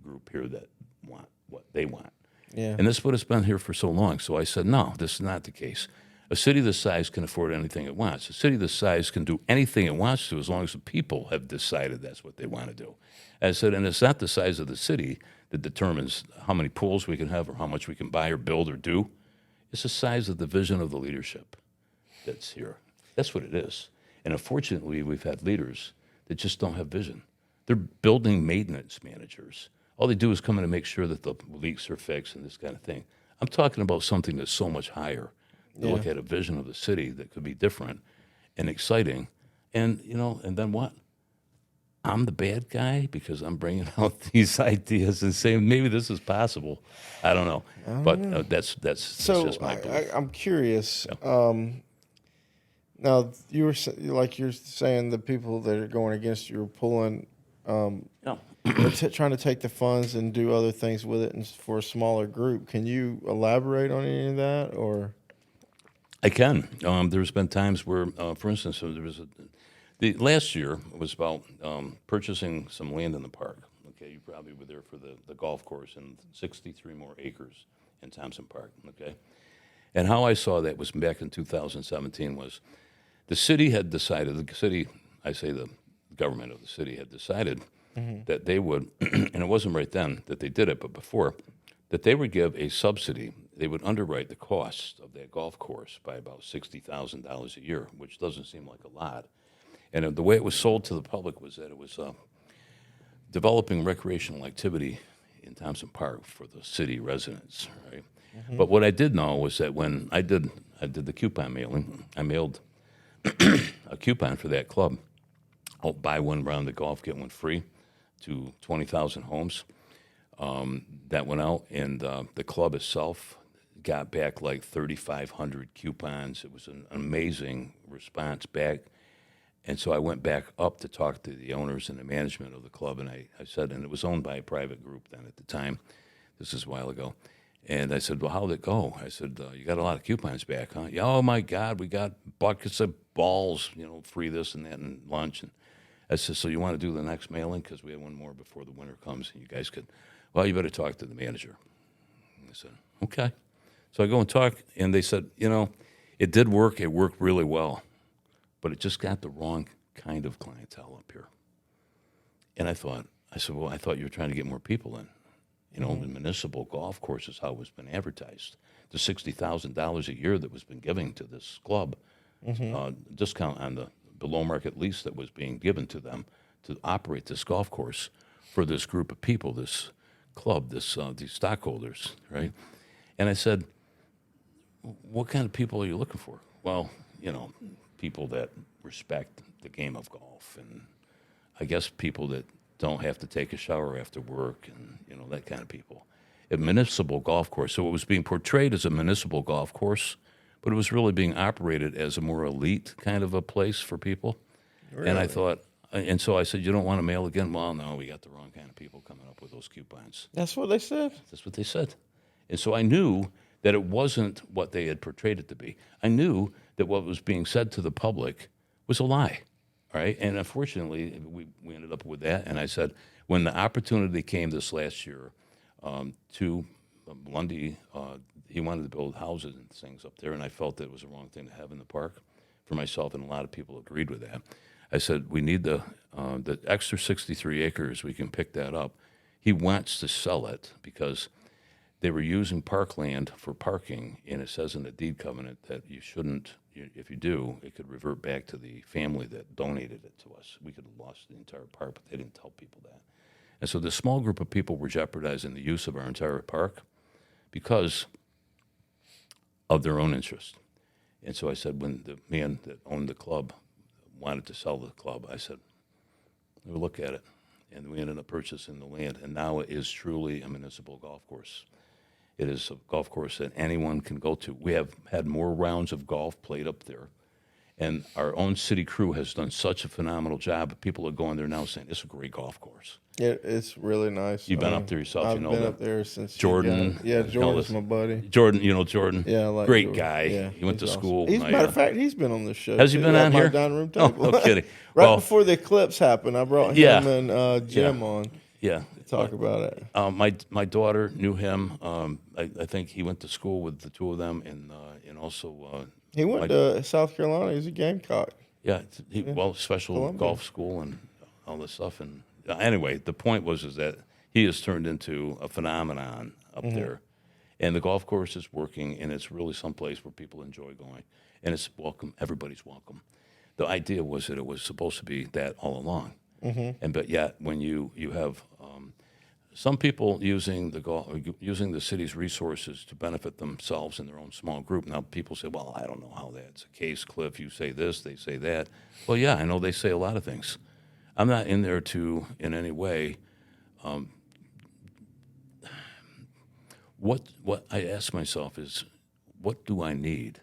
group here that want what they want. Yeah. And this is what it's been here for so long. So I said, no, this is not the case. A city this size can afford anything it wants. A city this size can do anything it wants to as long as the people have decided that's what they want to do. I said, and it's not the size of the city that determines how many pools we can have or how much we can buy or build or do. It's the size of the vision of the leadership that's here. That's what it is. And unfortunately, we've had leaders that just don't have vision. They're building maintenance managers. All they do is come in and make sure that the leaks are fixed and this kind of thing. I'm talking about something that's so much higher. To look at a vision of the city that could be different and exciting. And, and then what? I'm the bad guy because I'm bringing out these ideas and saying maybe this is possible. I don't know. But that's So just my belief. I'm curious. Now, you're saying the people that are going against you are pulling, they're trying to take the funds and do other things with it and for a smaller group. Can you elaborate on any of that, or? I can. There's been times where, for instance, there was the last year was about purchasing some land in the park. Okay, you probably were there for the golf course and 63 more acres in Thompson Park. Okay, and how I saw that was back in 2017 was the city had decided, the government of the city had decided that they would, and it wasn't right then that they did it, but before, that they would give a subsidy. They would underwrite the cost of that golf course by about $60,000 a year, which doesn't seem like a lot. And the way it was sold to the public was that it was developing recreational activity in Thompson Park for the city residents, right? But what I did know was that when I did the coupon mailing, I mailed a coupon for that club. I'll buy one round of golf, get one free to 20,000 homes. That went out, and the club itself got back like 3,500 coupons. It was an amazing response back. And so I went back up to talk to the owners and the management of the club, and I said, and it was owned by a private group then at the time. This is a while ago. And I said, well, how'd it go? I said, you got a lot of coupons back, huh? Yeah, oh, my God, we got buckets of balls, free this and that and lunch. And I said, so you want to do the next mailing? Because we have one more before the winter comes, and you guys could, well, you better talk to the manager. And I said, okay. So I go and talk, and they said, it did work. It worked really well, but it just got the wrong kind of clientele up here. And I said, well, I thought you were trying to get more people in. The municipal golf course is how it's been advertised. The $60,000 a year that was been given to this club, discount on the below market lease that was being given to them to operate this golf course for this group of people, this club, these stockholders, right? And I said, what kind of people are you looking for? Well, people that respect the game of golf, and I guess people that don't have to take a shower after work, and that kind of people. A municipal golf course. So it was being portrayed as a municipal golf course, but it was really being operated as a more elite kind of a place for people. Really? And I thought, and so I said, you don't want to mail again? Well, no, we got the wrong kind of people coming up with those coupons. That's what they said? That's what they said. And so I knew that it wasn't what they had portrayed it to be. I knew that what was being said to the public was a lie, all right? And unfortunately, we ended up with that. And I said, when the opportunity came this last year to Lundy, he wanted to build houses and things up there, and I felt that it was the wrong thing to have in the park for myself, and a lot of people agreed with that. I said, we need the extra 63 acres, we can pick that up. He wants to sell it because they were using parkland for parking, and it says in the deed covenant that you shouldn't, if you do, it could revert back to the family that donated it to us. We could have lost the entire park, but they didn't tell people that. And so this small group of people were jeopardizing the use of our entire park because of their own interest. And so I said, when the man that owned the club wanted to sell the club, I said, we'll look at it. And we ended up purchasing the land, and now it is truly a municipal golf course. It is a golf course that anyone can go to. We have had more rounds of golf played up there, and our own city crew has done such a phenomenal job. People are going there now saying, it's a great golf course. Yeah, it's really nice. You've been up there yourself, I've you know been that. up there since Jordan. Yeah, Jordan's my buddy. Jordan, you know Jordan. Yeah, I like great Jordan. guy. Yeah, he went to he's awesome. school. He's, matter of fact, he's been on the show. Has he been at on my here? dining room Oh, table. no kidding. Right Well, before the eclipse happened, I brought Yeah. him and Jim Yeah. on Yeah. to talk about it. My daughter knew him. I think he went to school with the two of them, and also He went to South Carolina. He's a Gamecock. yeah, well, special Columbia. golf school and all this stuff. And anyway, the point is that he has turned into a phenomenon up there, and the golf course is working, and it's really someplace where people enjoy going, and it's welcome. Everybody's welcome. The idea was that it was supposed to be that all along, and but yet when you have some people using the city's resources to benefit themselves in their own small group. Now people say, well, I don't know how that's the case, Cliff. You say this, they say that. Well, yeah, I know they say a lot of things. I'm not in there to, in any way, what I ask myself is, what do I need?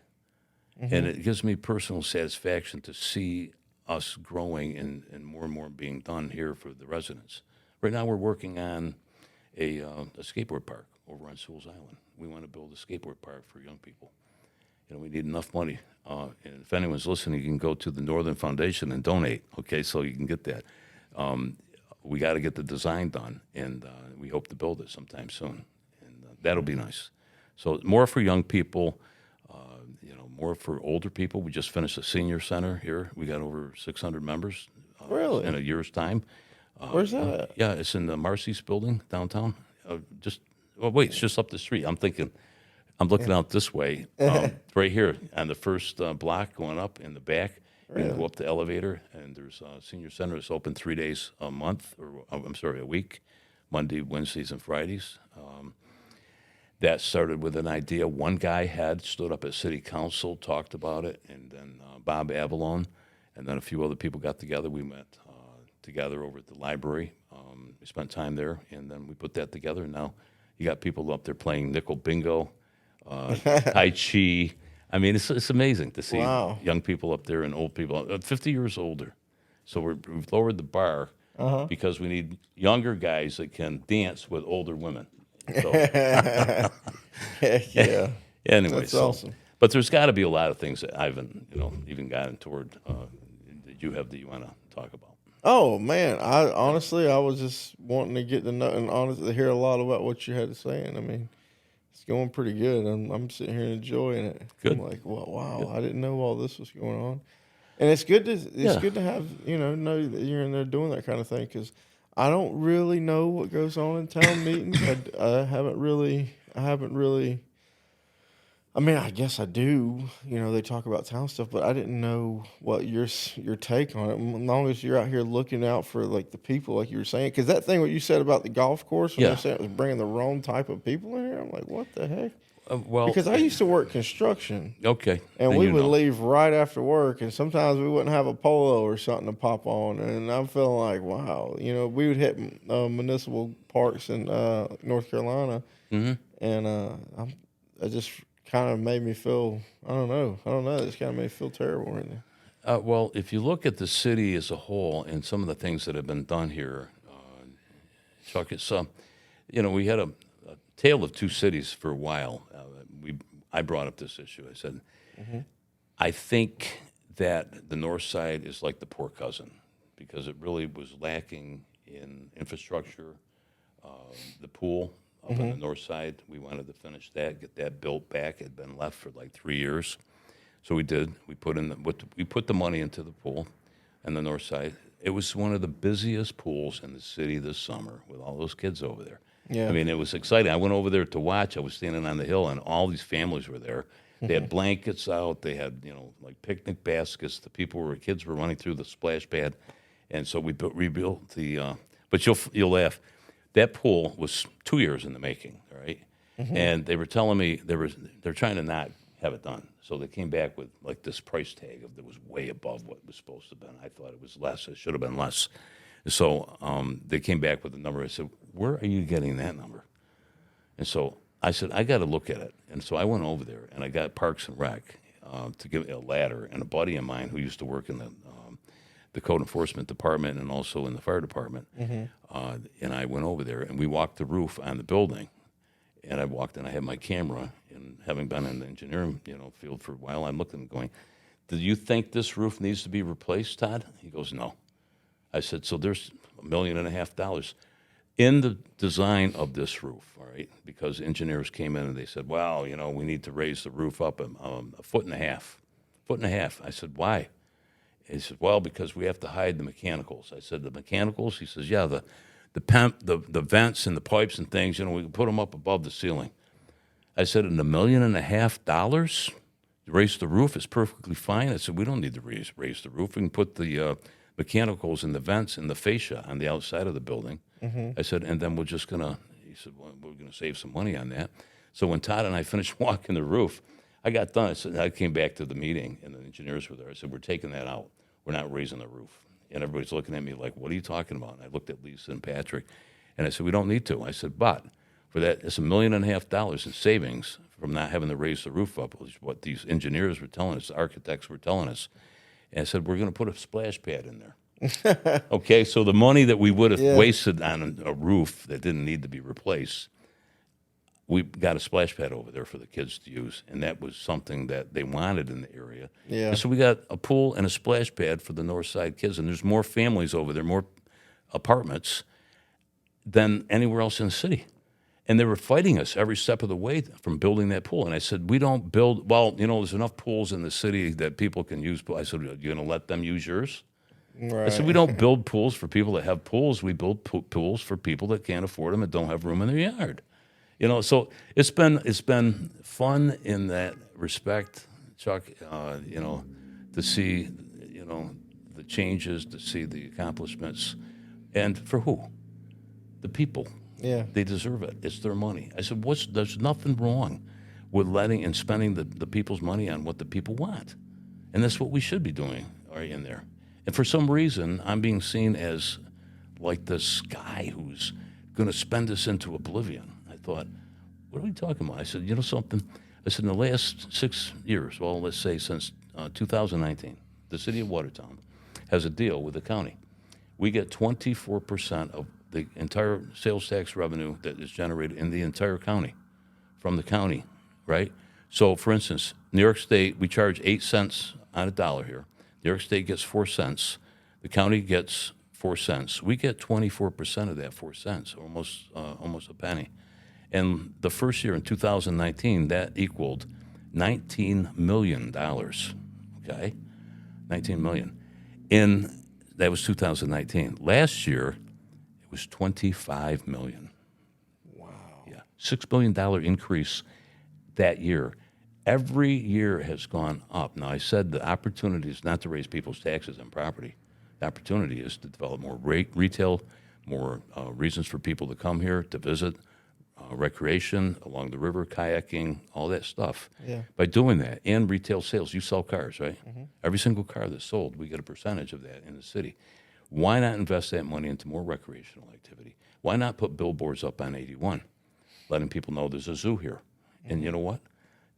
And it gives me personal satisfaction to see us growing and more being done here for the residents. Right now, we're working on a skateboard park over on Sewell's Island. We want to build a skateboard park for young people. You know, we need enough money. And if anyone's listening, you can go to the Northern Foundation and donate. Okay, so you can get that. We got to get the design done, and we hope to build it sometime soon, and that'll be nice. So more for young people. More for older people. We just finished a senior center here. We got over 600 members. Really? In a year's time. Where's that at? Yeah, it's in the Marcy's building downtown. It's just up the street. I'm looking out this way, right here on the first block going up in the back. You can go up the elevator, and there's a senior center. It's open 3 days a month, a week, Monday, Wednesdays, and Fridays. That started with an idea one guy had, stood up at city council, talked about it, and then Bob Avalon, and then a few other people got together. We met together over at the library. We spent time there, and then we put that together. And now you got people up there playing nickel bingo, Tai Chi. I mean, it's amazing to see young people up there and old people, 50 years older. So we've lowered the bar because we need younger guys that can dance with older women. So. Heck yeah. Anyway, That's awesome. But there's got to be a lot of things that I haven't, even gotten toward that you have that you want to talk about. Oh man, I was just wanting to get to know and honestly to hear a lot about what you had to say. And I mean, it's going pretty good. I'm sitting here enjoying it. Good. I'm like, well, wow, good. I didn't know all this was going on. And it's good to have know that you're in there doing that kind of thing, because I don't really know what goes on in town meetings. I haven't really. I mean, I guess I do. They talk about town stuff, but I didn't know what your take on it. As long as you're out here looking out for like the people, like you were saying, because that thing what you said about the golf course, when you said it was bringing the wrong type of people in here, I'm like, what the heck? Because I used to work construction. Okay. And we would leave right after work, and sometimes we wouldn't have a polo or something to pop on. And I'm feeling like, wow, we would hit municipal parks in North Carolina, and it just kind of made me feel, I don't know, it just kind of made me feel terrible right now. Well, if you look at the city as a whole and some of the things that have been done here, Chuck, it's, we had a tale of two cities for a while. I brought up this issue. I said, I think that the north side is like the poor cousin because it really was lacking in infrastructure. The pool up on the north side, we wanted to finish that, get that built back. It had been left for like 3 years. So we did. We put the money into the pool on the north side. It was one of the busiest pools in the city this summer with all those kids over there. Yeah. I mean, it was exciting. I went over there to watch. I was standing on the hill, and all these families were there. They had blankets out. They had, like picnic baskets. Kids were running through the splash pad, and so we rebuilt the. But you'll laugh. That pool was 2 years in the making. All right, and they were telling me they're trying to not have it done. So they came back with like this price tag that was way above what was supposed to have been. I thought it was less. It should have been less. So they came back with a number. I said, where are you getting that number? And so I said, I got to look at it. And so I went over there, and I got Parks and Rec to give me a ladder. And a buddy of mine who used to work in the code enforcement department and also in the fire department, and I went over there, and we walked the roof on the building. And I walked in, I had my camera, and having been in the engineering field for a while, I'm looking and going, do you think this roof needs to be replaced, Todd? He goes, no. I said, so there's $1.5 million in the design of this roof, all right? Because engineers came in and they said, well, we need to raise the roof up a foot and a half. Foot and a half. I said, why? He said, well, because we have to hide the mechanicals. I said, the mechanicals? He says, yeah, the vents and the pipes and things, we can put them up above the ceiling. I said, and $1.5 million to raise the roof is perfectly fine. I said, we don't need to raise the roof. We can put the mechanicals and the vents and the fascia on the outside of the building. I said, and then he said, well, we're going to save some money on that. So when Todd and I finished walking the roof, I got done. I came back to the meeting, and the engineers were there. I said, we're taking that out. We're not raising the roof. And everybody's looking at me like, what are you talking about? And I looked at Lisa and Patrick, and I said, we don't need to. I said, but for that, it's $1.5 million in savings from not having to raise the roof up, which is what these engineers were telling us, the architects were telling us. And I said, we're going to put a splash pad in there. Okay, so the money that we would have wasted on a roof that didn't need to be replaced, we got a splash pad over there for the kids to use, and that was something that they wanted in the area. Yeah. And so we got a pool and a splash pad for the north side kids, and there's more families over there, more apartments than anywhere else in the city. And they were fighting us every step of the way from building that pool. And I said, we don't build, there's enough pools in the city that people can use. I said, are you going to let them use yours? Right. I said, we don't build pools for people that have pools. We build pools for people that can't afford them and don't have room in their yard. So it's been fun in that respect, Chuck, to see, the changes, to see the accomplishments. And for who? The people. Yeah. They deserve it. It's their money. I said, there's nothing wrong with letting and spending the people's money on what the people want. And that's what we should be doing in there. And for some reason, I'm being seen as like this guy who's going to spend us into oblivion. I thought, what are we talking about? I said, something? I said, in the last 6 years, well, let's say since 2019, the city of Watertown has a deal with the county. We get 24% of the entire sales tax revenue that is generated in the entire county from the county, right? So, for instance, New York State, we charge 8 cents on a dollar here. New York State gets 4 cents. The county gets 4 cents. We get 24% of that 4 cents, almost a penny. And the first year in 2019, that equaled $19 million, okay? $19 million. That was 2019. Last year, it was $25 million. Wow. Yeah, $6 billion increase that year. Every year has gone up. Now, I said the opportunity is not to raise people's taxes on property. The opportunity is to develop more retail, more reasons for people to come here to visit, recreation along the river, kayaking, all that stuff. Yeah. By doing that, and retail sales, you sell cars, right? Mm-hmm. Every single car that's sold, we get a percentage of that in the city. Why not invest that money into more recreational activity? Why not put billboards up on 81, letting people know there's a zoo here? Mm-hmm. And you know what?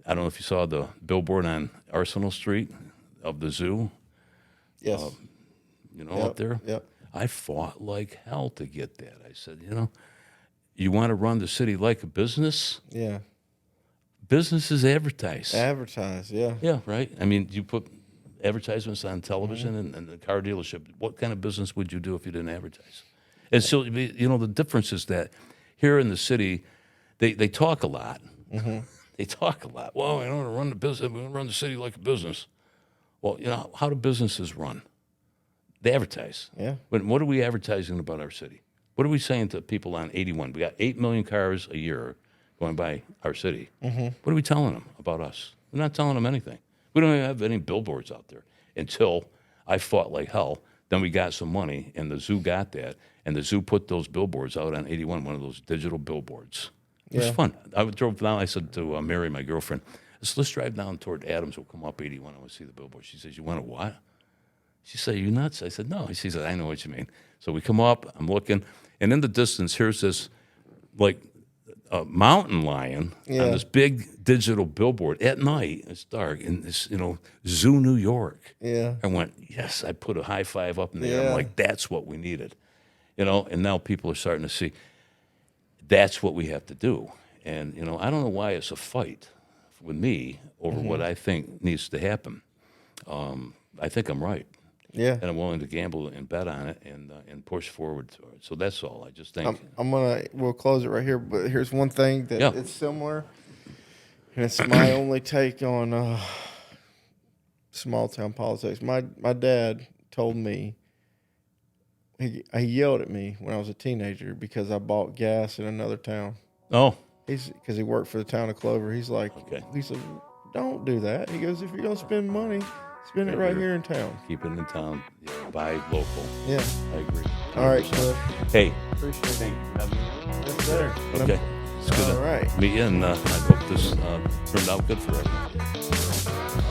I don't know if you saw the billboard on Arsenal Street of the zoo. Yes. Up there? Yep. I fought like hell to get that. I said, you want to run the city like a business. Yeah. Business is advertise. Advertise, yeah. Yeah, right. I mean, you put advertisements on television and the car dealership. What kind of business would you do if you didn't advertise? And so, the difference is that here in the city, they talk a lot. They talk a lot. Well, I want to run the business. We want to run the city like a business. Well, how do businesses run? They advertise. Yeah. But what are we advertising about our city? What are we saying to people on 81? We got 8 million cars a year going by our city. What are we telling them about us? We're not telling them anything. We don't even have any billboards out there until I fought like hell. Then we got some money, and the zoo got that, and the zoo put those billboards out on 81, one of those digital billboards. It was fun. I drove down. I said to Mary, my girlfriend, let's drive down toward Adams. We'll come up 81. I want to see the billboard. She says, you want to what? She said, you nuts? I said, no. She said, I know what you mean. So we come up. I'm looking. And in the distance, here's this, like, mountain lion on this big digital billboard at night. It's dark. In this, Zoo, New York. Yeah. I went, yes. I put a high five up in the air. I'm like, that's what we needed. And now people are starting to see that's what we have to do. And, I don't know why it's a fight with me over what I think needs to happen. I think I'm right. Yeah. And I'm willing to gamble and bet on it and push forward to it. So that's all. I just think. We'll close it right here, but here's one thing that it's similar, and it's my only take on small town politics. My dad told me, he yelled at me when I was a teenager because I bought gas in another town. Oh. Because he worked for the town of Clover. He's like, he said, don't do that. He goes, if you're going to spend money, spend it right here in town. Keep it in town. Buy local. Yeah. I agree. 100%. All right, Cliff. Hey. Appreciate it. Thank you for having me. Yes, sir. Okay. It's good All right. to meet you, and I hope this turned out good for everyone.